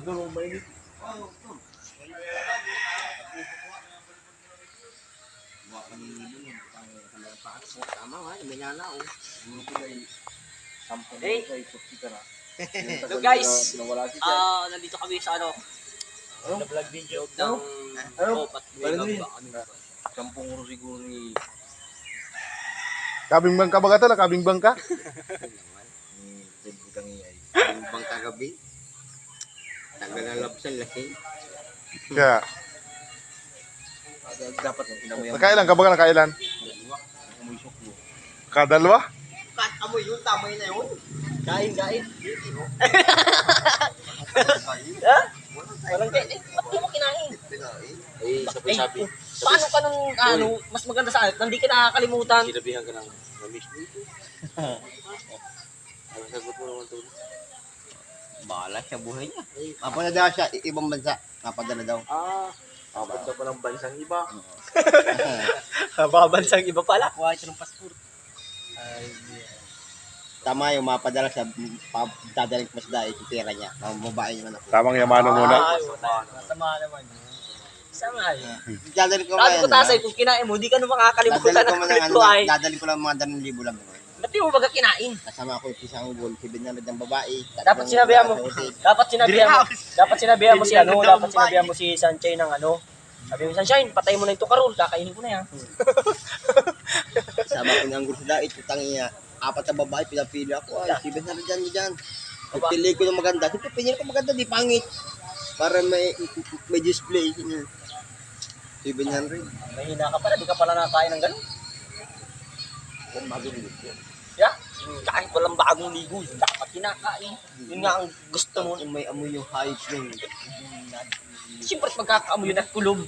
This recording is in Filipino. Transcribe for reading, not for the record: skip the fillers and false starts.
Siguro mainit. Tama nga, may nana oh. Hey. So guys, nandito kami sa ano, Ano? Vlog video. ng Ano? Opat Ano Buhay yun? Gamba. Sampung uro siguro ni... Kabing bangka ba ka kabing bangka? Butang iyay. Yung bang kagabi, tagal na labsan lasing. Kaya, Dapat mo, inamoy nakailan ka ba nakailan? Amoy suklo. Kadalwa? Kat amoy yun, tamay na yun. Kain. Ha? Walang kain. Ba't di mo kinain? Eh, sabi. Paano ka nung mas maganda sa akin, hindi ka nakakalimutan. Sinabihan ka ng mamiss mo ito. Ano sagot mo naman ito? Bahala siya buhay niya. Mapadala siya, ibang bansa. Mapadala daw. Apat ka pa ng bansang iba. Baka bansang iba pala. Kuha siya ng passport. Tama yung mapadala siya, dadaling ko mas dahil yung pera niya. Mababae naman ako. Tamang yamano muna. Masama naman yun. Sama yun. Dadaling ko Sabi ko tasay, kung kinain mo, hindi ka naman makakalimutan ng kulit ko ay. Dadaling ko lang mga 2,000 lang. Ba't di mo baga kinain? Kasama ko yung isang ugol, 700 ng babae. Dapat sinabihan mo. Dapat sinabihan mo si ano, dapat sinabihan mo si Sunshine ng ano. Sabi mo, Sunshine, patay mo na yung tukarol, kakainin ko na yan. Kasama ko ng ugol sa dait, utang niya. 4 na babae, pinapili ako. Ay, 700 dyan. Pili ko ng maganda. Siyempre, pinili ko maganda, di pangit. Para may display. 700. Mahina ka pala, di ka pala nakakain ng gano'n. Kung magaling yun. Yeah? Kahit walang bagong ligo, dapat kinakain. Yun nga ang gusto mo. May amoy yung high flame. Siyempre, pagkakaamoy yun at kulog.